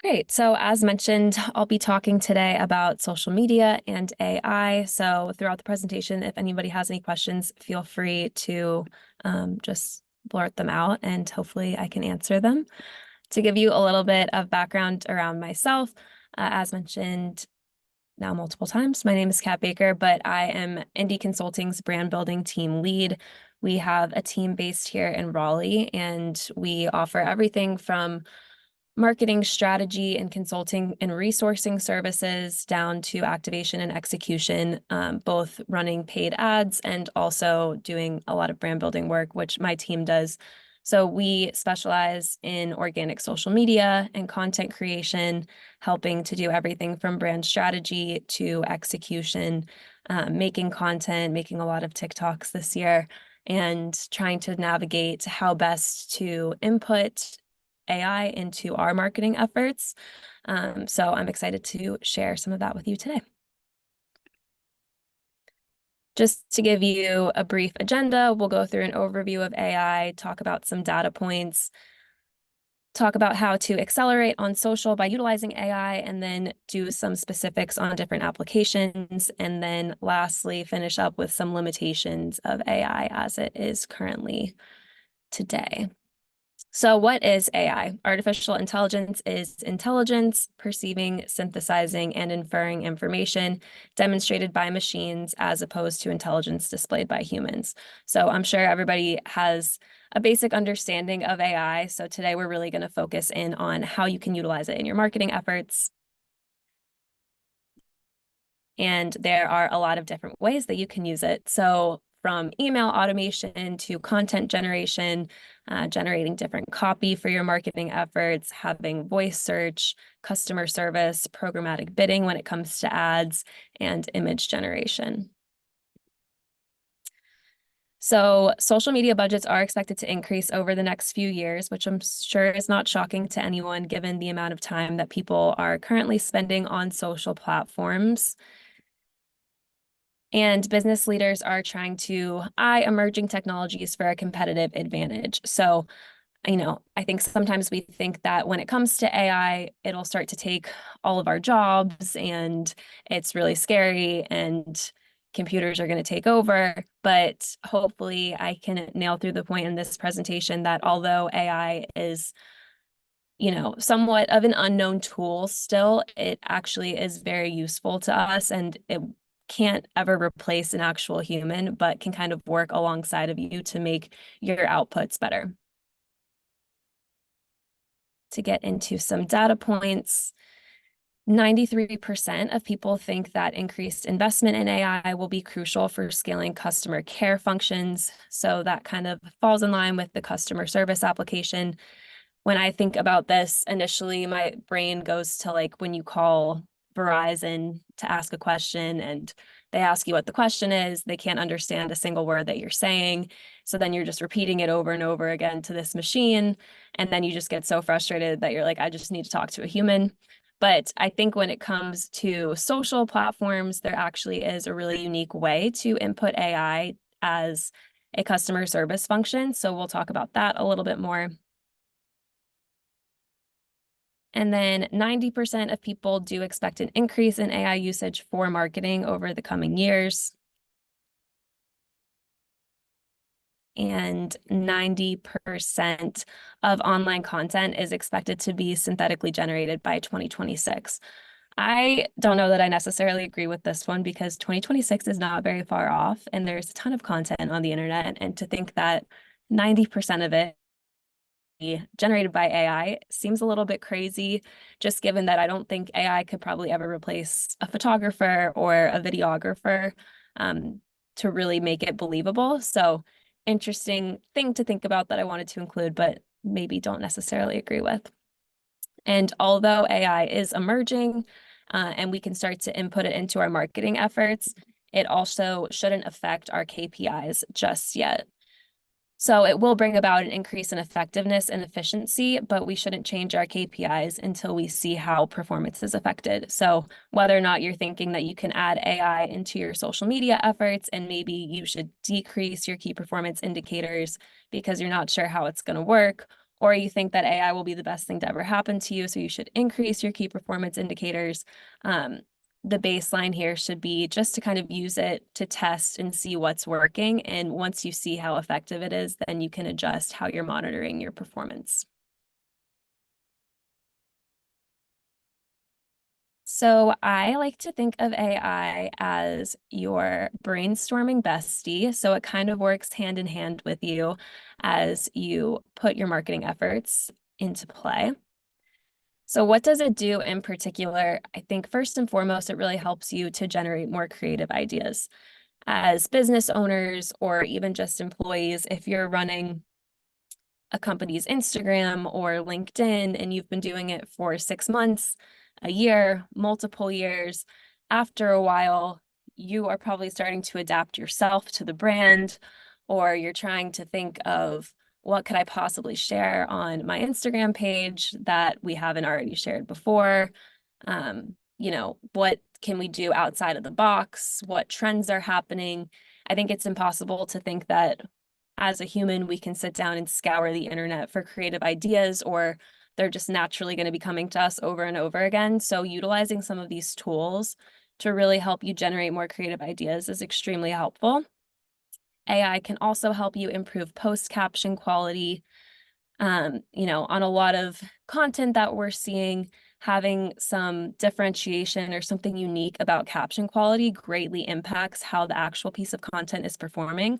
Great. So as mentioned, I'll be talking today about social media and AI. So throughout the presentation, if anybody has any questions, feel free to just blurt them out and hopefully I can answer them. To give you a little bit of background around myself, as mentioned now multiple times, my name is Kat Baker, but I am Indie Consulting's brand building team lead. We have a team based here in Raleigh, and we offer everything from marketing strategy and consulting and resourcing services down to activation and execution, both running paid ads and also doing a lot of brand building work, which my team does. So we specialize in organic social media and content creation, helping to do everything from brand strategy to execution, making content, making a lot of TikToks this year, and trying to navigate how best to input AI into our marketing efforts. So I'm excited to share some of that with you today. Just to give you a brief agenda, we'll go through an overview of AI, talk about some data points, talk about how to accelerate on social by utilizing AI, and then do some specifics on different applications. And then lastly, finish up with some limitations of AI as it is currently today. So what is AI? Artificial intelligence is intelligence, perceiving, synthesizing, and inferring information demonstrated by machines as opposed to intelligence displayed by humans. So I'm sure everybody has a basic understanding of AI. So today we're really going to focus in on how you can utilize it in your marketing efforts. And there are a lot of different ways that you can use it. So from email automation to content generation, generating different copy for your marketing efforts, having voice search, customer service, programmatic bidding when it comes to ads, and image generation. So social media budgets are expected to increase over the next few years, which I'm sure is not shocking to anyone given the amount of time that people are currently spending on social platforms. And business leaders are trying to eye emerging technologies for a competitive advantage. So, I think sometimes we think that when it comes to AI, it'll start to take all of our jobs and it's really scary and computers are going to take over. But hopefully I can nail through the point in this presentation that although AI is somewhat of an unknown tool still, it actually is very useful to us, and it can't ever replace an actual human, but can kind of work alongside of you to make your outputs better. To get into some data points, 93% of people think that increased investment in AI will be crucial for scaling customer care functions. So that kind of falls in line with the customer service application. When I think about this, initially my brain goes to like when you call Verizon to ask a question and they ask you what the question is, they can't understand a single word that you're saying. So then you're just repeating it over and over again to this machine. And then you just get so frustrated that you're like, I just need to talk to a human. But I think when it comes to social platforms, there actually is a really unique way to input AI as a customer service function. So we'll talk about that a little bit more. And then 90% of people do expect an increase in AI usage for marketing over the coming years. And 90% of online content is expected to be synthetically generated by 2026. I don't know that I necessarily agree with this one because 2026 is not very far off and there's a ton of content on the internet. And to think that 90% of it generated by AI seems a little bit crazy, just given that I don't think AI could probably ever replace a photographer or a videographer to really make it believable. So interesting thing to think about that I wanted to include, but maybe don't necessarily agree with. And although AI is emerging and we can start to input it into our marketing efforts, it also shouldn't affect our KPIs just yet. So it will bring about an increase in effectiveness and efficiency, but we shouldn't change our KPIs until we see how performance is affected. So whether or not you're thinking that you can add AI into your social media efforts and maybe you should decrease your key performance indicators because you're not sure how it's going to work, or you think that AI will be the best thing to ever happen to you, so you should increase your key performance indicators. The baseline here should be just to kind of use it to test and see what's working. And once you see how effective it is, then you can adjust how you're monitoring your performance. So I like to think of AI as your brainstorming bestie. So it kind of works hand in hand with you as you put your marketing efforts into play. So what does it do in particular? I think first and foremost, it really helps you to generate more creative ideas. As business owners or even just employees, if you're running a company's Instagram or LinkedIn and you've been doing it for 6 months, a year, multiple years, after a while, you are probably starting to adapt yourself to the brand, or you're trying to think of what could I possibly share on my Instagram page that we haven't already shared before? What can we do outside of the box? What trends are happening? I think it's impossible to think that as a human, we can sit down and scour the internet for creative ideas, or they're just naturally going to be coming to us over and over again. So utilizing some of these tools to really help you generate more creative ideas is extremely helpful. AI can also help you improve post caption quality. On a lot of content that we're seeing, having some differentiation or something unique about caption quality greatly impacts how the actual piece of content is performing.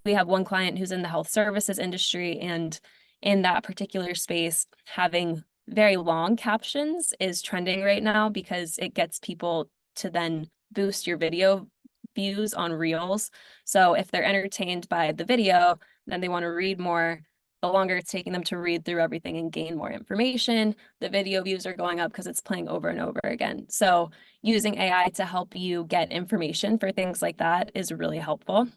We have one client who's in the health services industry, and in that particular space, having very long captions is trending right now because it gets people to then boost your video views on Reels. So if they're entertained by the video, then they want to read more. The longer it's taking them to read through everything and gain more information, the video views are going up because it's playing over and over again. So using AI to help you get information for things like that is really helpful.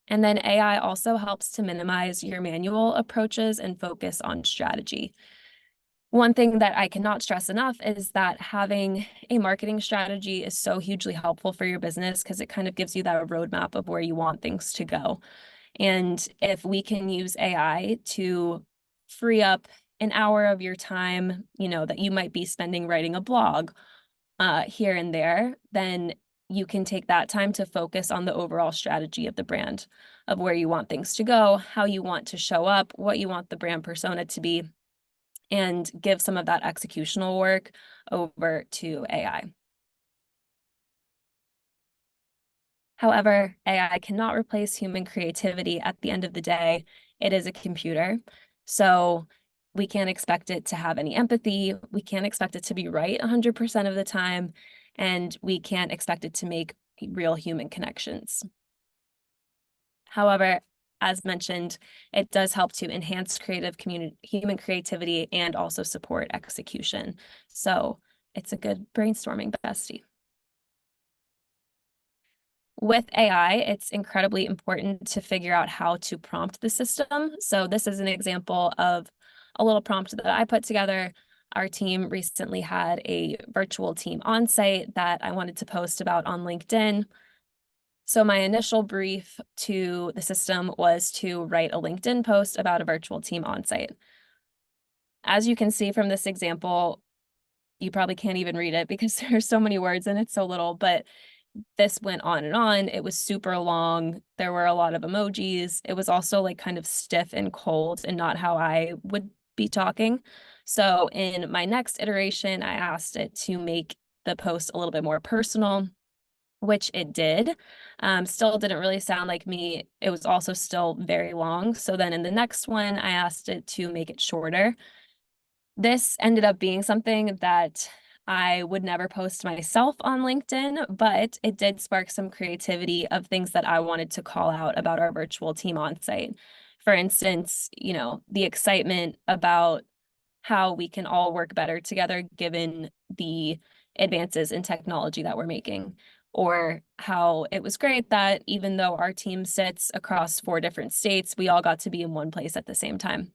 And then AI also helps to minimize your manual approaches and focus on strategy. One thing that I cannot stress enough is that having a marketing strategy is so hugely helpful for your business because it kind of gives you that roadmap of where you want things to go. And if we can use AI to free up an hour of your time, that you might be spending writing a blog here and there, then you can take that time to focus on the overall strategy of the brand, of where you want things to go, how you want to show up, what you want the brand persona to be, and give some of that executional work over to AI. However, AI cannot replace human creativity. At the end of the day, it is a computer. So we can't expect it to have any empathy. We can't expect it to be right 100% of the time. And we can't expect it to make real human connections. However, as mentioned, it does help to enhance human creativity and also support execution. So it's a good brainstorming bestie. With AI, it's incredibly important to figure out how to prompt the system. So this is an example of a little prompt that I put together. Our team recently had a virtual team onsite that I wanted to post about on LinkedIn. So my initial brief to the system was to write a LinkedIn post about a virtual team onsite. As you can see from this example, you probably can't even read it because there's so many words and it's so little, but this went on and on. It was super long. There were a lot of emojis. It was also like kind of stiff and cold and not how I would be talking. So in my next iteration, I asked it to make the post a little bit more personal, which it did. Still didn't really sound like me. It was also still very long. So then in the next one, I asked it to make it shorter. This ended up being something that I would never post myself on LinkedIn, but it did spark some creativity of things that I wanted to call out about our virtual team onsite. For instance, the excitement about how we can all work better together given the advances in technology that we're making, or how it was great that even though our team sits across 4 different states, we all got to be in one place at the same time.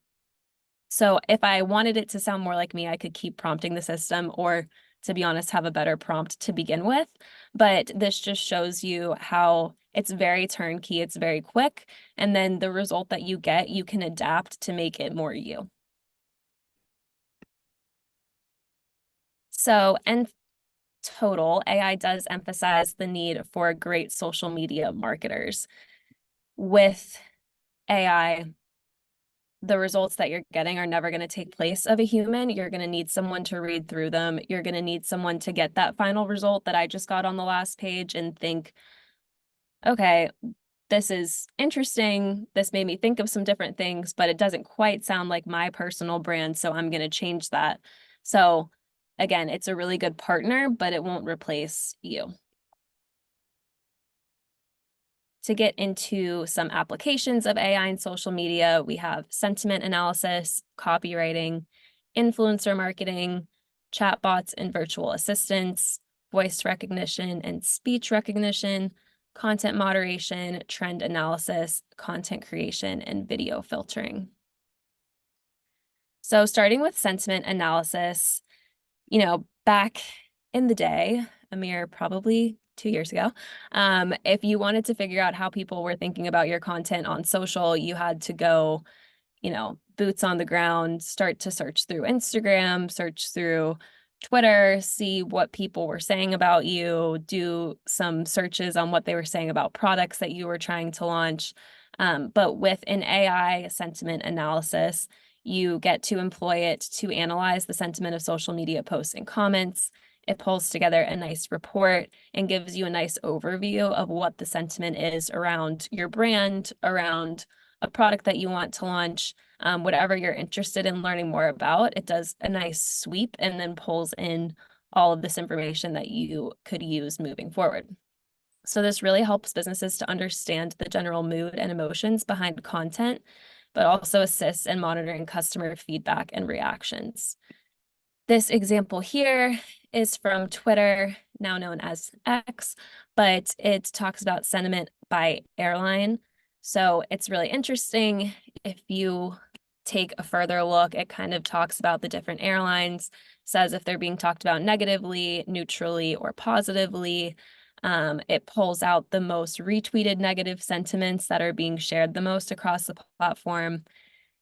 So if I wanted it to sound more like me, I could keep prompting the system or to be honest, have a better prompt to begin with. But this just shows you how it's very turnkey, it's very quick, and then the result that you get, you can adapt to make it more you. So, in total, AI does emphasize the need for great social media marketers. With AI, the results that you're getting are never going to take place of a human. You're going to need someone to read through them. You're going to need someone to get that final result that I just got on the last page and think, okay, this is interesting. This made me think of some different things, but it doesn't quite sound like my personal brand, so I'm going to change that. So again, it's a really good partner, but it won't replace you. To get into some applications of AI in social media, we have sentiment analysis, copywriting, influencer marketing, chatbots and virtual assistants, voice recognition and speech recognition, content moderation, trend analysis, content creation, and video filtering. So starting with sentiment analysis, back in the day, a mere probably 2 years ago, if you wanted to figure out how people were thinking about your content on social, you had to go, boots on the ground, start to search through Instagram, search through Twitter, see what people were saying about you, do some searches on what they were saying about products that you were trying to launch. But with an AI sentiment analysis, you get to employ it to analyze the sentiment of social media posts and comments. It pulls together a nice report and gives you a nice overview of what the sentiment is around your brand, around a product that you want to launch, whatever you're interested in learning more about. It does a nice sweep and then pulls in all of this information that you could use moving forward. So this really helps businesses to understand the general mood and emotions behind content, but also assists in monitoring customer feedback and reactions. This example here is from Twitter, now known as X, but it talks about sentiment by airline. So it's really interesting. If you take a further look, it kind of talks about the different airlines, says if they're being talked about negatively, neutrally, or positively. It pulls out the most retweeted negative sentiments that are being shared the most across the platform.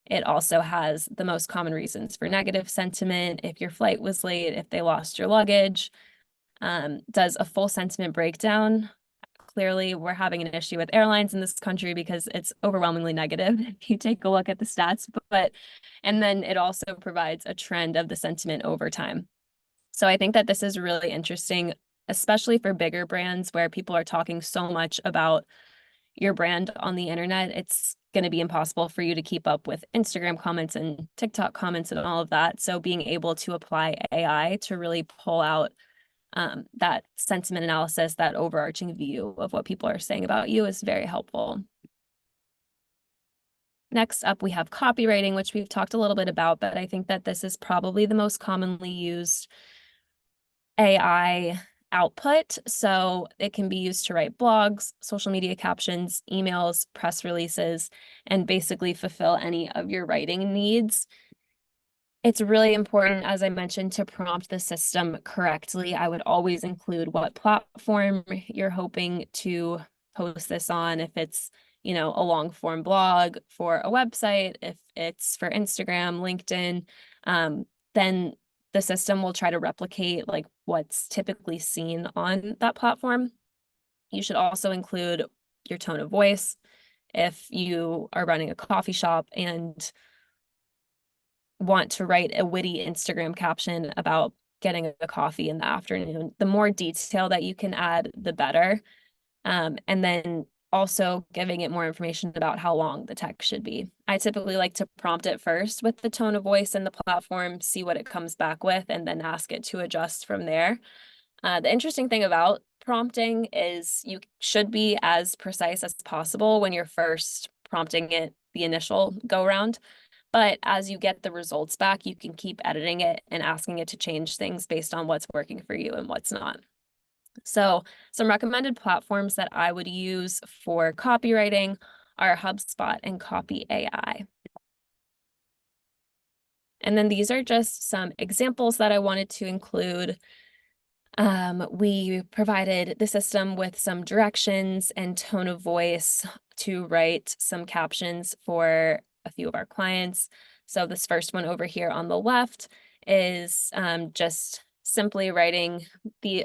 It also has the most common reasons for negative sentiment, if your flight was late, if they lost your luggage, does a full sentiment breakdown. Clearly, we're having an issue with airlines in this country because it's overwhelmingly negative if you take a look at the stats, and then it also provides a trend of the sentiment over time. So I think that this is really interesting, especially for bigger brands where people are talking so much about your brand on the internet. It's going to be impossible for you to keep up with Instagram comments and TikTok comments and all of that. So being able to apply AI to really pull out that sentiment analysis, that overarching view of what people are saying about you is very helpful. Next up, we have copywriting, which we've talked a little bit about, but I think that this is probably the most commonly used AI output. So it can be used to write blogs, social media captions, emails, press releases, and basically fulfill any of your writing needs. It's really important, as I mentioned, to prompt the system correctly. I would always include what platform you're hoping to post this on. If it's, a long form blog for a website, if it's for Instagram, LinkedIn, then the system will try to replicate like what's typically seen on that platform. You should also include your tone of voice. If you are running a coffee shop and want to write a witty Instagram caption about getting a coffee in the afternoon, the more detail that you can add, the better. And then also giving it more information about how long the text should be. I typically like to prompt it first with the tone of voice and the platform, see what it comes back with, and then ask it to adjust from there. The interesting thing about prompting is you should be as precise as possible when you're first prompting it the initial go round. But as you get the results back, you can keep editing it and asking it to change things based on what's working for you and what's not. So some recommended platforms that I would use for copywriting are HubSpot and Copy AI. And then these are just some examples that I wanted to include. We provided the system with some directions and tone of voice to write some captions for a few of our clients. So this first one over here on the left is just simply writing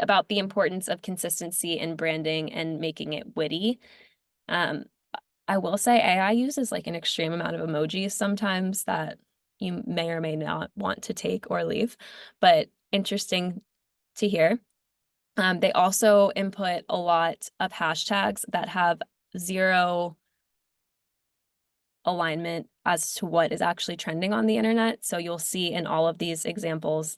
about the importance of consistency in branding and making it witty. Um, I will say AI uses like an extreme amount of emojis sometimes that you may or may not want to take or leave, but interesting to hear. They also input a lot of hashtags that have zero alignment as to what is actually trending on the internet. So you'll see in all of these examples,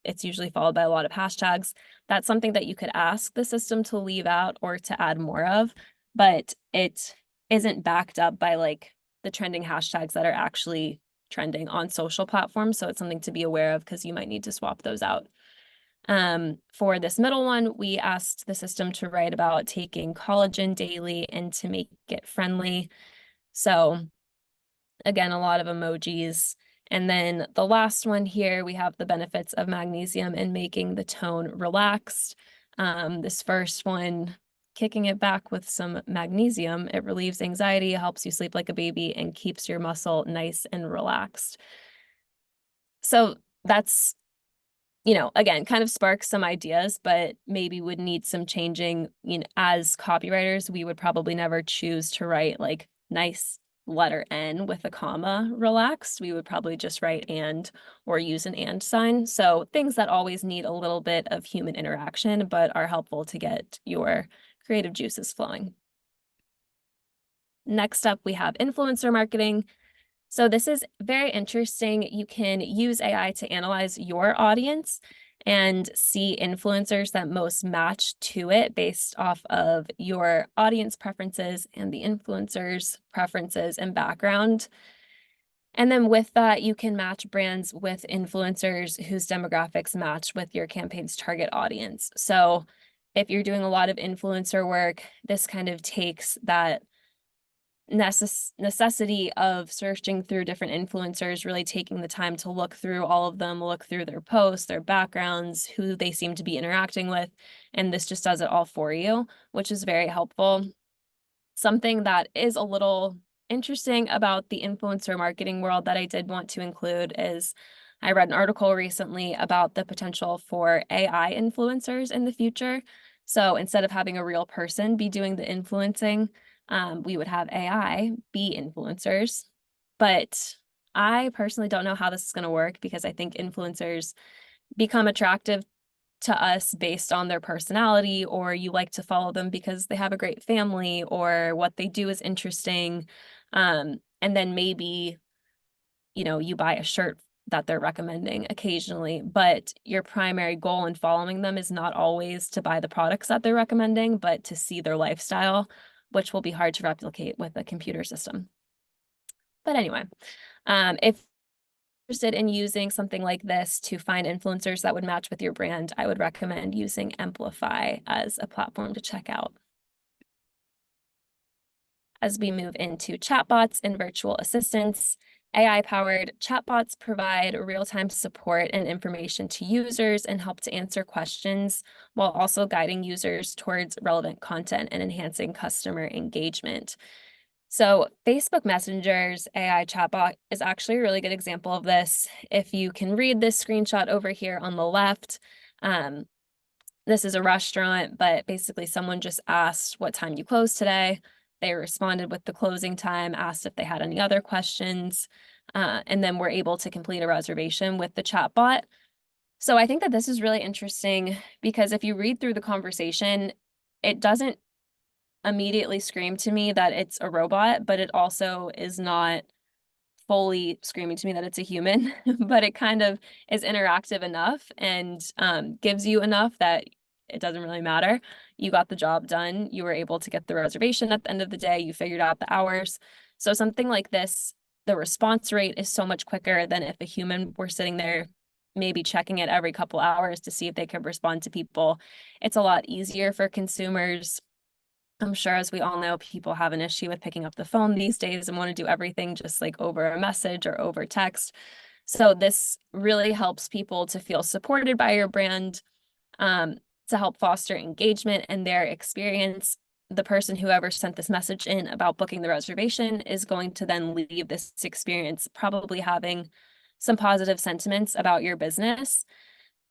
it's usually followed by a lot of hashtags. That's something that you could ask the system to leave out or to add more of, but it isn't backed up by like the trending hashtags that are actually trending on social platforms. So it's something to be aware of because you might need to swap those out. For this middle one, we asked the system to write about taking collagen daily and to make it friendly. So again, a lot of emojis. And then the last one here, we have the benefits of magnesium in making the tone relaxed. This first one, kicking it back with some magnesium, it relieves anxiety, helps you sleep like a baby, and keeps your muscle nice and relaxed. So that's, again, kind of sparks some ideas, but maybe would need some changing. As copywriters, we would probably never choose to write like nice letter N with a comma relaxed. We would probably just write and or use an and sign. So things that always need a little bit of human interaction, but are helpful to get your creative juices flowing. Next up, we have influencer marketing. So this is very interesting. You can use AI to analyze your audience and see influencers that most match to it based off of your audience preferences and the influencers' preferences and background. And then with that, you can match brands with influencers whose demographics match with your campaign's target audience. So if you're doing a lot of influencer work, this kind of takes that necessity of searching through different influencers, really taking the time to look through all of them, look through their posts, their backgrounds, who they seem to be interacting with, and this just does it all for you, which is very helpful. Something that is a little interesting about the influencer marketing world that I did want to include is I read an article recently about the potential for AI influencers in the future. So instead of having a real person be doing the influencing, we would have AI be influencers. But I personally don't know how this is going to work because I think influencers become attractive to us based on their personality, or you like to follow them because they have a great family or what they do is interesting. And then maybe, you buy a shirt that they're recommending occasionally, but your primary goal in following them is not always to buy the products that they're recommending, but to see their lifestyle, which will be hard to replicate with a computer system. But anyway, if interested in using something like this to find influencers that would match with your brand, I would recommend using Amplify as a platform to check out. As we move into chatbots and virtual assistants, AI-powered chatbots provide real-time support and information to users and help to answer questions while also guiding users towards relevant content and enhancing customer engagement. So Facebook Messenger's AI chatbot is actually a really good example of this. If you can read this screenshot over here on the left, this is a restaurant, but basically someone just asked what time you close today. They responded with the closing time, asked if they had any other questions, and then were able to complete a reservation with the chatbot. So I think that this is really interesting because if you read through the conversation, it doesn't immediately scream to me that it's a robot, but it also is not fully screaming to me that it's a human, but it kind of is interactive enough and gives you enough that it doesn't really matter. You got the job done. You were able to get the reservation at the end of the day. You figured out the hours. So something like this, the response rate is so much quicker than if a human were sitting there maybe checking it every couple hours to see if they could respond to people. It's a lot easier for consumers. I'm sure, as we all know, people have an issue with picking up the phone these days and want to do everything just like over a message or over text. So this really helps people to feel supported by your brand. to help foster engagement and their experience. The person, whoever sent this message in about booking the reservation, is going to then leave this experience probably having some positive sentiments about your business.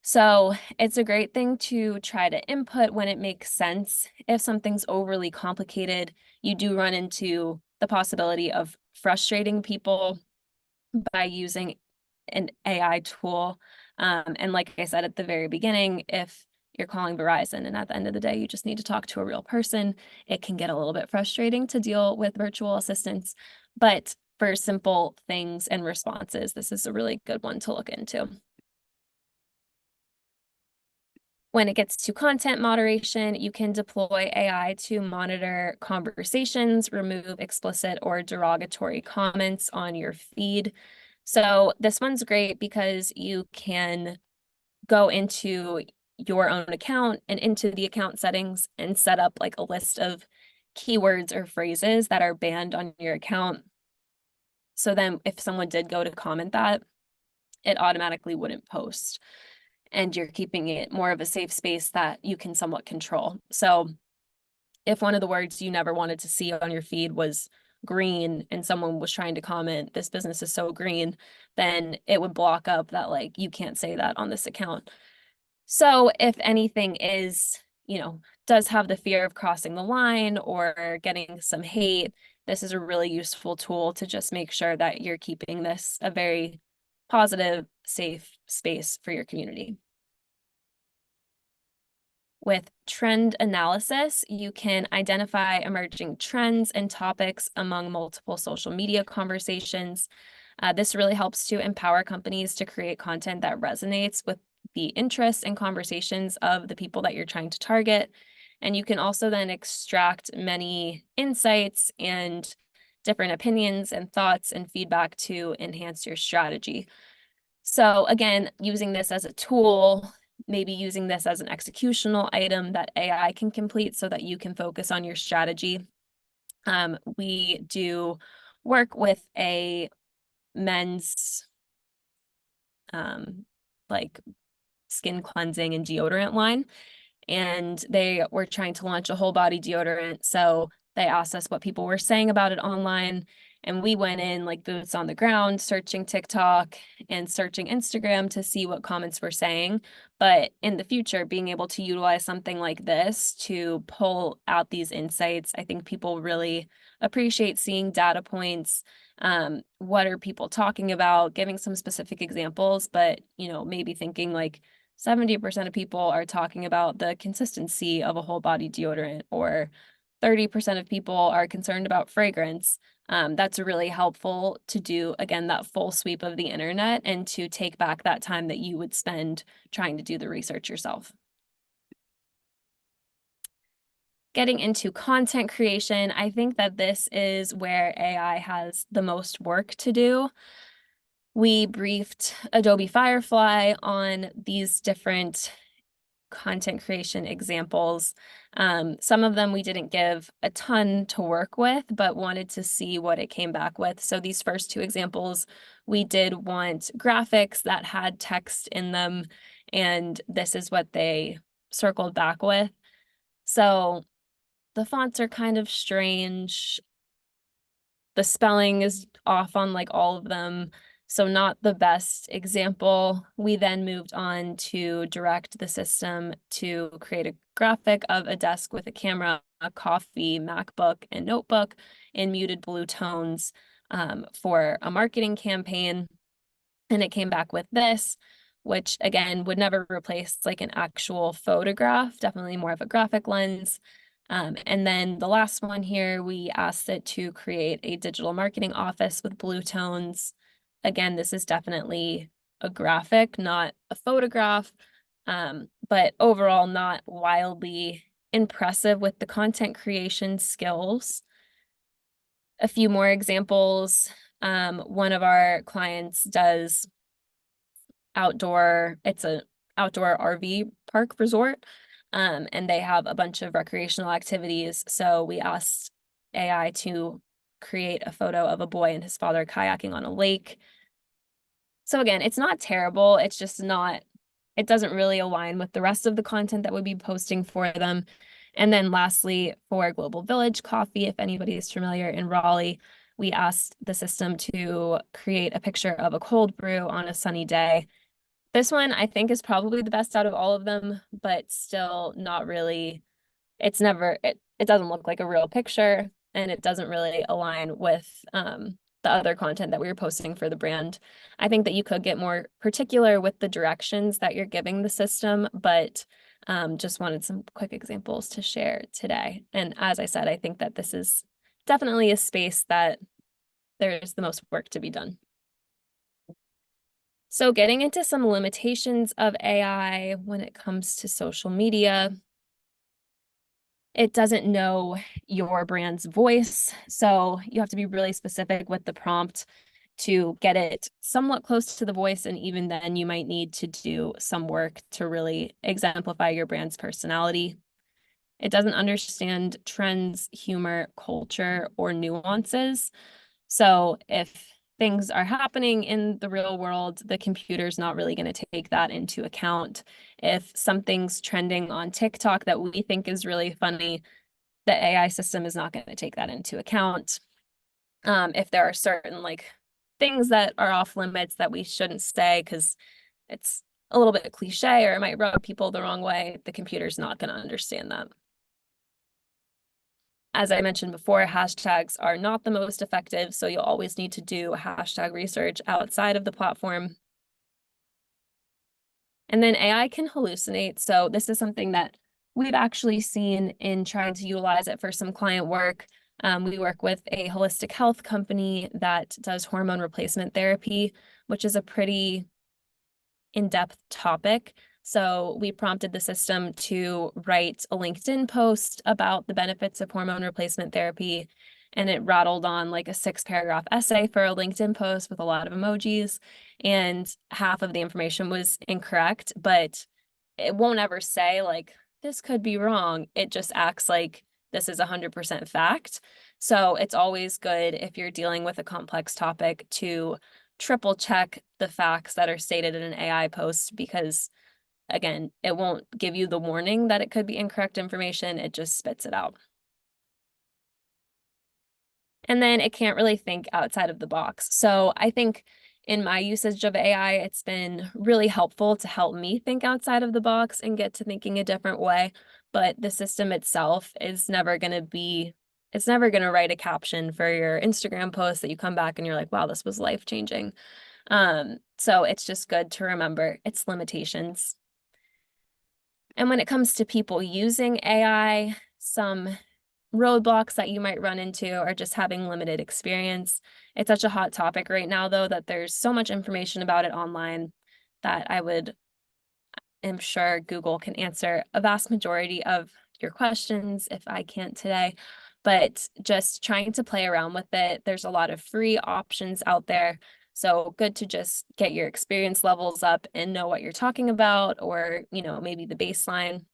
So it's a great thing to try to input when it makes sense. If something's overly complicated, you do run into the possibility of frustrating people by using an AI tool. And like I said at the very beginning, if you're calling Verizon and at the end of the day, you just need to talk to a real person, it can get a little bit frustrating to deal with virtual assistants. But for simple things and responses, this is a really good one to look into. When it gets to content moderation, you can deploy AI to monitor conversations, remove explicit or derogatory comments on your feed. So this one's great because you can go into your own account and into the account settings and set up like a list of keywords or phrases that are banned on your account. So then if someone did go to comment that, it automatically wouldn't post. And you're keeping it more of a safe space that you can somewhat control. So if one of the words you never wanted to see on your feed was green and someone was trying to comment, "This business is so green," then it would block up that like, you can't say that on this account. So if anything is, does have the fear of crossing the line or getting some hate, this is a really useful tool to just make sure that you're keeping this a very positive, safe space for your community. With trend analysis, you can identify emerging trends and topics among multiple social media conversations. This really helps to empower companies to create content that resonates with the interests and conversations of the people that you're trying to target. And you can also then extract many insights and different opinions and thoughts and feedback to enhance your strategy. So again, using this as a tool, maybe using this as an executional item that AI can complete so that you can focus on your strategy. We do work with a men's like skin cleansing and deodorant line, and they were trying to launch a whole body deodorant. So they asked us what people were saying about it online. And we went in like boots on the ground, searching TikTok and searching Instagram to see what comments were saying. But in the future, being able to utilize something like this to pull out these insights, I think people really appreciate seeing data points. What are people talking about? Giving some specific examples, but maybe thinking like 70% of people are talking about the consistency of a whole body deodorant, or 30% of people are concerned about fragrance. That's really helpful to do, again, that full sweep of the internet and to take back that time that you would spend trying to do the research yourself. Getting into content creation, I think that this is where AI has the most work to do. We briefed Adobe Firefly on these different content creation examples. Some of them we didn't give a ton to work with, but wanted to see what it came back with. So these first two examples, we did want graphics that had text in them, and this is what they circled back with. So the fonts are kind of strange. The spelling is off on like all of them. So not the best example. We then moved on to direct the system to create a graphic of a desk with a camera, a coffee, MacBook, and notebook in muted blue tones for a marketing campaign. And it came back with this, which again would never replace like an actual photograph, definitely more of a graphic lens. And then the last one here, we asked it to create a digital marketing office with blue tones. Again, this is definitely a graphic, not a photograph, but overall not wildly impressive with the content creation skills. A few more examples. One of our clients does it's an outdoor RV park resort. And they have a bunch of recreational activities. So we asked AI to create a photo of a boy and his father kayaking on a lake. So again, it's not terrible. It's just not it doesn't really align with the rest of the content that we'd be posting for them. And then lastly, for Global Village Coffee, if anybody is familiar in Raleigh, we asked the system to create a picture of a cold brew on a sunny day. This one I think is probably the best out of all of them, but still not really, it doesn't look like a real picture, and it doesn't really align with the other content that we were posting for the brand. I think that you could get more particular with the directions that you're giving the system, but just wanted some quick examples to share today. And as I said, I think that this is definitely a space that there's the most work to be done. So getting into some limitations of AI when it comes to social media, it doesn't know your brand's voice. So you have to be really specific with the prompt to get it somewhat close to the voice. And even then, you might need to do some work to really exemplify your brand's personality. It doesn't understand trends, humor, culture, or nuances. So if things are happening in the real world, the computer's not really going to take that into account. If something's trending on TikTok that we think is really funny, the AI system is not going to take that into account. If there are certain things that are off limits that we shouldn't say because it's a little bit cliche or it might rub people the wrong way, the computer's not going to understand that. As I mentioned before, hashtags are not the most effective, so you'll always need to do hashtag research outside of the platform. And then AI can hallucinate. So this is something that we've actually seen in trying to utilize it for some client work. We work with a holistic health company that does hormone replacement therapy, which is a pretty in-depth topic. So we prompted the system to write a LinkedIn post about the benefits of hormone replacement therapy. And it rattled on like a 6-paragraph essay for a LinkedIn post with a lot of emojis. And half of the information was incorrect, but it won't ever say like, this could be wrong. It just acts like this is 100% fact. So it's always good if you're dealing with a complex topic to triple check the facts that are stated in an AI post, because again, it won't give you the warning that it could be incorrect information. It just spits it out. And then it can't really think outside of the box. So I think in my usage of AI, it's been really helpful to help me think outside of the box and get to thinking a different way. But the system itself is never going to be, it's never going to write a caption for your Instagram post that you come back and you're like, wow, this was life-changing. So it's just good to remember its limitations. And when it comes to people using AI, some roadblocks that you might run into are just having limited experience. It's such a hot topic right now, though, that there's so much information about it online that am sure Google can answer a vast majority of your questions if I can't today. But just trying to play around with it, there's a lot of free options out there. So good to just get your experience levels up and know what you're talking about, or, maybe the baseline.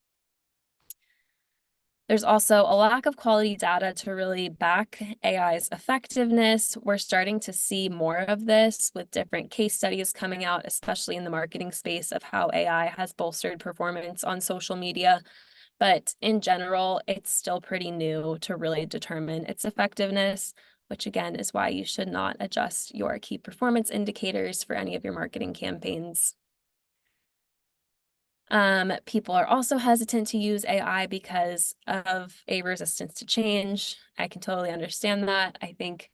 There's also a lack of quality data to really back AI's effectiveness. We're starting to see more of this with different case studies coming out, especially in the marketing space, of how AI has bolstered performance on social media. But in general, it's still pretty new to really determine its effectiveness, which again is why you should not adjust your key performance indicators for any of your marketing campaigns. People are also hesitant to use AI because of a resistance to change. I can totally understand that. I think,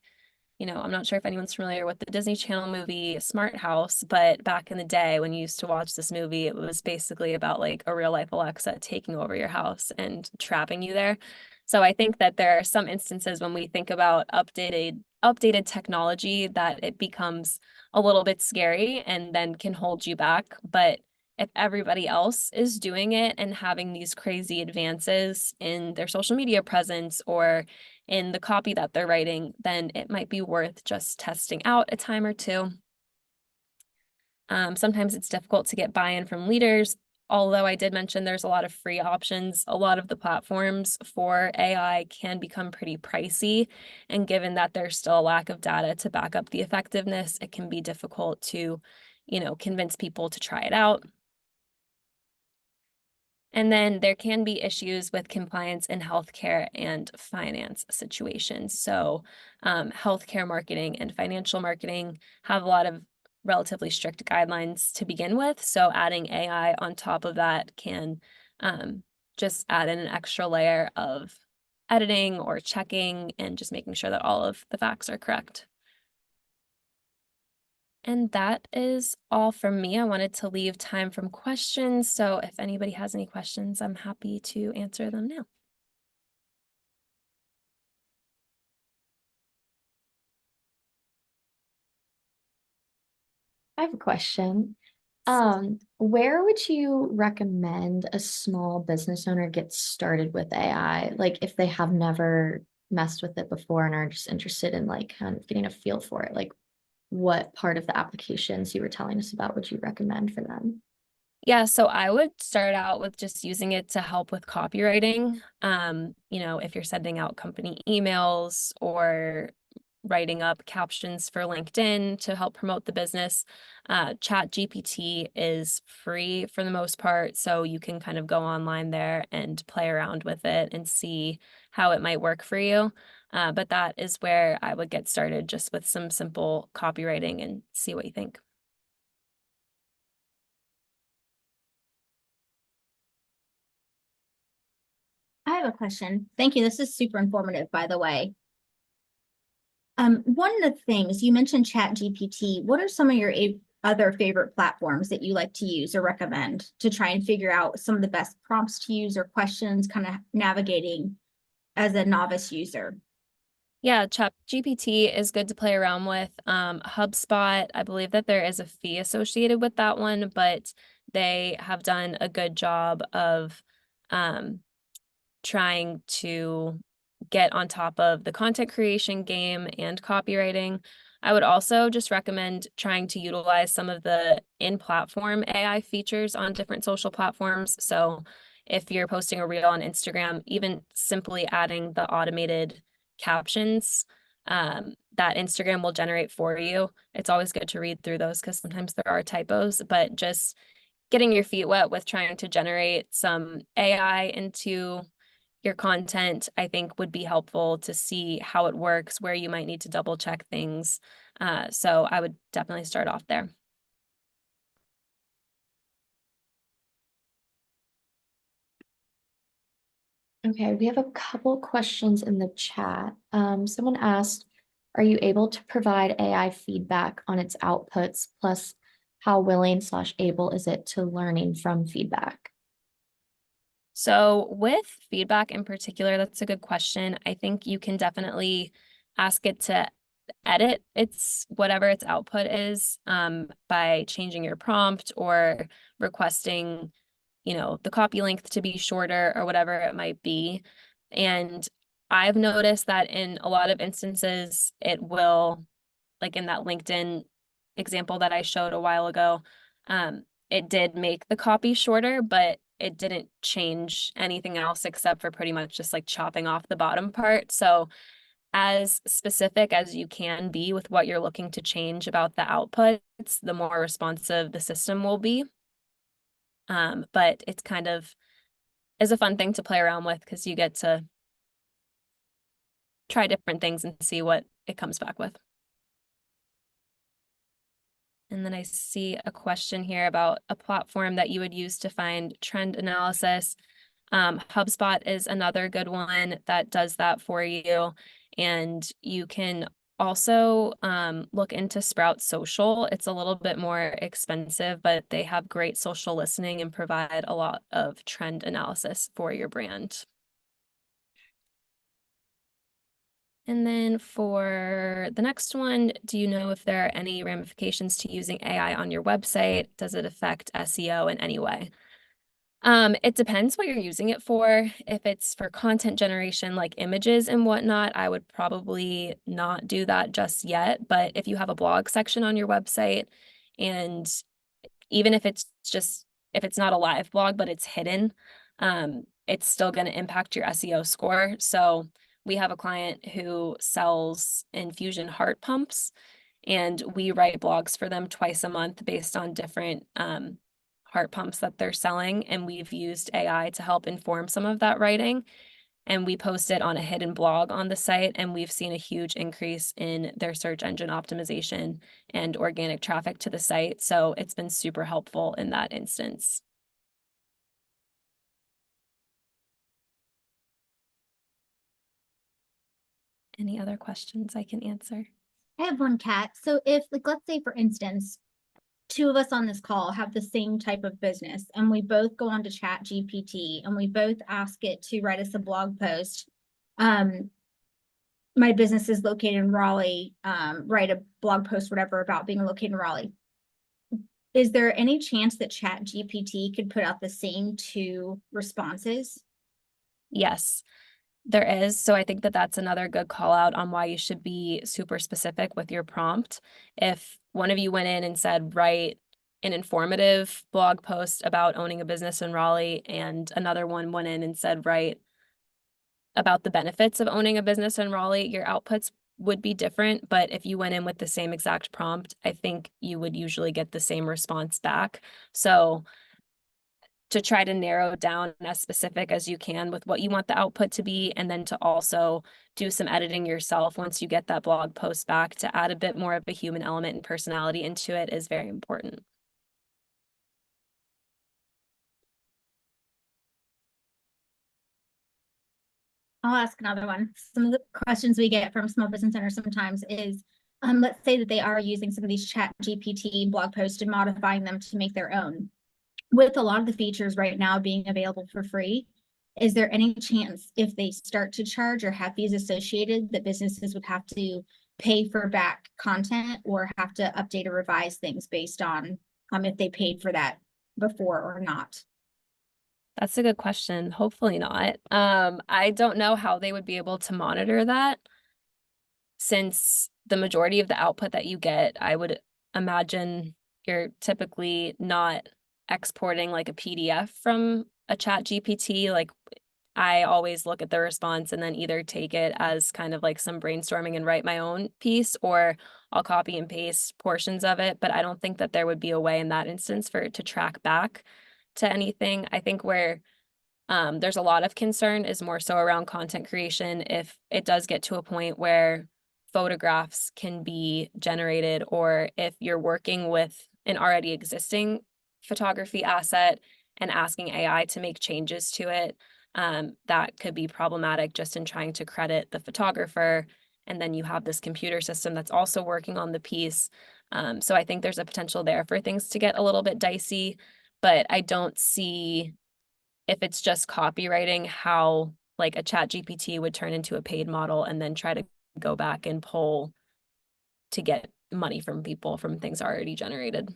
I'm not sure if anyone's familiar with the Disney Channel movie Smart House, but back in the day when you used to watch this movie, it was basically about like a real life Alexa taking over your house and trapping you there. So I think that there are some instances when we think about updated technology that it becomes a little bit scary and then can hold you back. But if everybody else is doing it and having these crazy advances in their social media presence or in the copy that they're writing, then it might be worth just testing out a time or two. Sometimes it's difficult to get buy-in from leaders, although I did mention there's a lot of free options. A lot of the platforms for AI can become pretty pricey, and given that there's still a lack of data to back up the effectiveness, it can be difficult to, convince people to try it out. And then there can be issues with compliance in healthcare and finance situations. So healthcare marketing and financial marketing have a lot of relatively strict guidelines to begin with. So adding AI on top of that can just add in an extra layer of editing or checking and just making sure that all of the facts are correct. And that is all from me. I wanted to leave time from questions. So if anybody has any questions, I'm happy to answer them now. I have a question. Where would you recommend a small business owner get started with AI? Like if they have never messed with it before and are just interested in like kind of getting a feel for it, like what part of the applications you were telling us about would you recommend for them? Yeah, so I would start out with just using it to help with copywriting. If you're sending out company emails or writing up captions for LinkedIn to help promote the business. ChatGPT is free for the most part, so you can kind of go online there and play around with it and see how it might work for you. But that is where I would get started, just with some simple copywriting and see what you think. I have a question. Thank you. This is super informative, by the way. One of the things you mentioned Chat GPT. What are some of your other favorite platforms that you like to use or recommend to try and figure out some of the best prompts to use or questions, kind of navigating as a novice user? Yeah, ChatGPT is good to play around with. HubSpot, I believe that there is a fee associated with that one, but they have done a good job of um, trying to get on top of the content creation game and copywriting. I would also just recommend trying to utilize some of the in-platform AI features on different social platforms. So if you're posting a reel on Instagram, even simply adding the automated captions that Instagram will generate for you. It's always good to read through those because sometimes there are typos, but just getting your feet wet with trying to generate some AI into your content, I think would be helpful to see how it works, where you might need to double check things. So I would definitely start off there. Okay, we have a couple questions in the chat. Someone asked, are you able to provide AI feedback on its outputs? Plus, how willing/able is it to learning from feedback? So with feedback in particular, that's a good question. I think you can definitely ask it to edit whatever its output is by changing your prompt or requesting, the copy length to be shorter or whatever it might be. And I've noticed that in a lot of instances, it will, like in that LinkedIn example that I showed a while ago, it did make the copy shorter, but it didn't change anything else except for pretty much just like chopping off the bottom part. So as specific as you can be with what you're looking to change about the outputs, the more responsive the system will be. But it's kind of is a fun thing to play around with because you get to try different things and see what it comes back with. And then I see a question here about a platform that you would use to find trend analysis. HubSpot is another good one that does that for you. And you can also look into Sprout Social. It's a little bit more expensive, but they have great social listening and provide a lot of trend analysis for your brand. And then for the next one, do you know if there are any ramifications to using AI on your website? Does it affect SEO in any way? It depends what you're using it for. If it's for content generation, like images and whatnot, I would probably not do that just yet. But if you have a blog section on your website, and even if it's not a live blog, but it's hidden, it's still going to impact your SEO score. So we have a client who sells infusion heart pumps, and we write blogs for them twice a month based on different heart pumps that they're selling, and we've used AI to help inform some of that writing. And we post it on a hidden blog on the site, and we've seen a huge increase in their search engine optimization and organic traffic to the site. So it's been super helpful in that instance. Any other questions I can answer? I have one, Kat. So if, like, let's say for instance, two of us on this call have the same type of business and we both go on to Chat GPT and we both ask it to write us a blog post. My business is located in Raleigh, write a blog post, whatever, about being located in Raleigh. Is there any chance that Chat GPT could put out the same two responses? Yes, there is. So I think that that's another good call out on why you should be super specific with your prompt. If one of you went in and said, write an informative blog post about owning a business in Raleigh, and another one went in and said, write about the benefits of owning a business in Raleigh, your outputs would be different. But if you went in with the same exact prompt, I think you would usually get the same response back. So to try to narrow down as specific as you can with what you want the output to be, and then to also do some editing yourself once you get that blog post back to add a bit more of a human element and personality into it is very important. I'll ask another one. Some of the questions we get from small business owners sometimes is, let's say that they are using some of these Chat GPT blog posts and modifying them to make their own. With a lot of the features right now being available for free, is there any chance if they start to charge or have fees associated that businesses would have to pay for back content or have to update or revise things based on if they paid for that before or not? That's a good question. Hopefully not. I don't know how they would be able to monitor that, since the majority of the output that you get, I would imagine you're typically not exporting like a PDF from a Chat GPT. Like, I always look at the response and then either take it as kind of like some brainstorming and write my own piece, or I'll copy and paste portions of it. But I don't think that there would be a way in that instance for it to track back to anything. I think where there's a lot of concern is more so around content creation. If it does get to a point where photographs can be generated, or if you're working with an already existing photography asset and asking AI to make changes to it, that could be problematic just in trying to credit the photographer. And then you have this computer system that's also working on the piece. So I think there's a potential there for things to get a little bit dicey, but I don't see, if it's just copywriting, how like a Chat GPT would turn into a paid model and then try to go back and pull to get money from people from things already generated.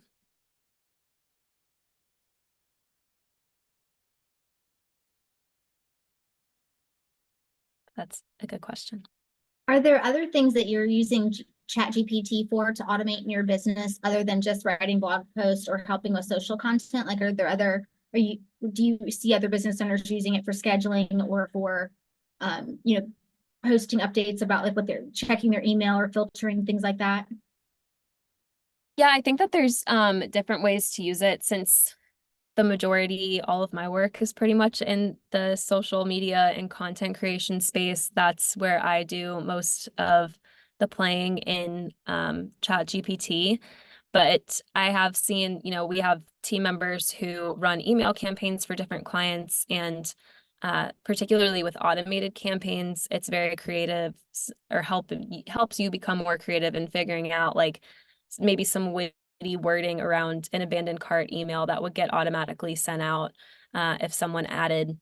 That's a good question. Are there other things that you're using Chat GPT for to automate in your business other than just writing blog posts or helping with social content? Like, do you see other business owners using it for scheduling or for, posting updates about like what they're checking their email or filtering things like that? Yeah, I think that there's different ways to use it, since the majority, all of my work is pretty much in the social media and content creation space. That's where I do most of the playing in Chat GPT. But I have seen, we have team members who run email campaigns for different clients, and particularly with automated campaigns, it's very creative, or helps you become more creative in figuring out like maybe some witty wording around an abandoned cart email that would get automatically sent out if someone added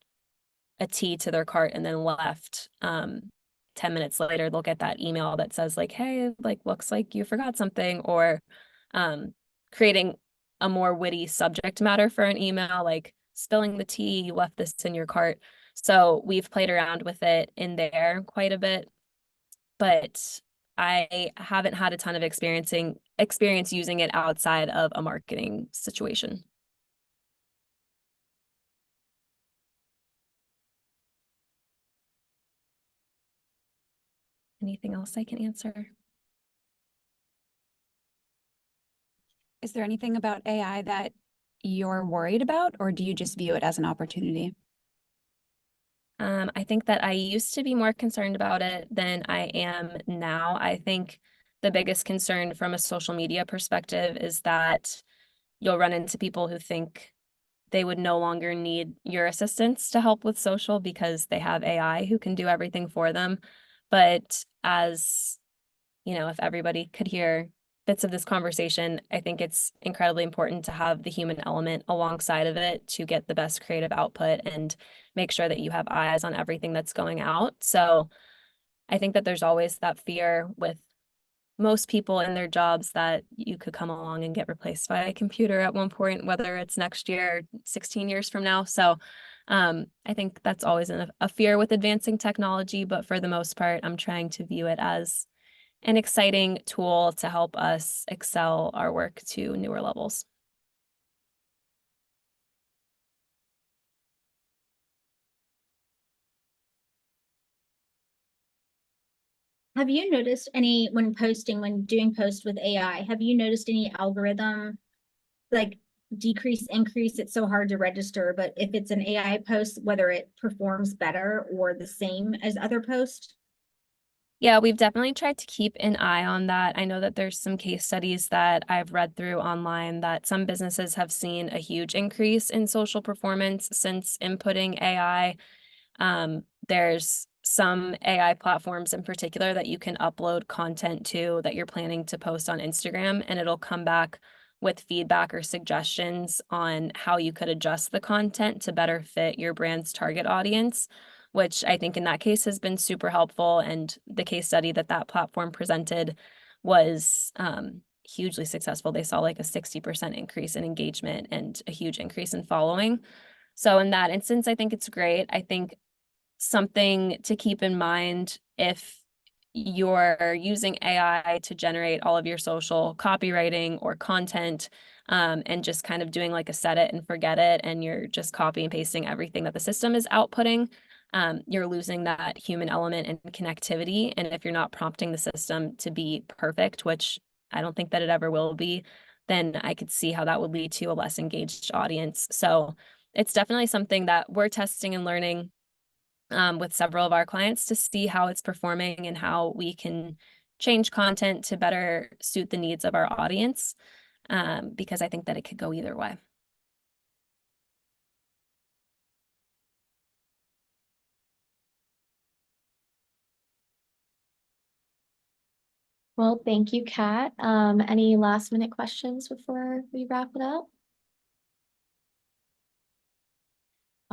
a tea to their cart and then left. 10 minutes later, they'll get that email that says like, hey, like, looks like you forgot something, or creating a more witty subject matter for an email, like spilling the tea, you left this in your cart. So we've played around with it in there quite a bit, but I haven't had a ton of experience using it outside of a marketing situation. Anything else I can answer? Is there anything about AI that you're worried about, or do you just view it as an opportunity? I think that I used to be more concerned about it than I am now. I think the biggest concern from a social media perspective is that you'll run into people who think they would no longer need your assistance to help with social because they have AI who can do everything for them. But as you know, if everybody could hear bits of this conversation, I think it's incredibly important to have the human element alongside of it to get the best creative output and make sure that you have eyes on everything that's going out. So I think that there's always that fear with most people in their jobs that you could come along and get replaced by a computer at one point, whether it's next year, 16 years from now. So I think that's always a fear with advancing technology, but for the most part, I'm trying to view it as an exciting tool to help us excel our work to newer levels. Have you noticed any, when posting, when doing posts with AI, have you noticed any algorithm, like decrease, increase? It's so hard to register, but if it's an AI post, whether it performs better or the same as other posts? Yeah, we've definitely tried to keep an eye on that. I know that there's some case studies that I've read through online that some businesses have seen a huge increase in social performance since inputting AI. There's some AI platforms in particular that you can upload content to that you're planning to post on Instagram, and it'll come back with feedback or suggestions on how you could adjust the content to better fit your brand's target audience, which I think in that case has been super helpful. And the case study that that platform presented was hugely successful. They saw like a 60% increase in engagement and a huge increase in following. So in that instance, I think it's great. I think something to keep in mind if you're using AI to generate all of your social copywriting or content, and just kind of doing like a set it and forget it, and you're just copy and pasting everything that the system is outputting, you're losing that human element and connectivity. And if you're not prompting the system to be perfect, which I don't think that it ever will be, then I could see how that would lead to a less engaged audience. So it's definitely something that we're testing and learning with several of our clients to see how it's performing and how we can change content to better suit the needs of our audience, because I think that it could go either way. Well, thank you, Kat. Any last minute questions before we wrap it up?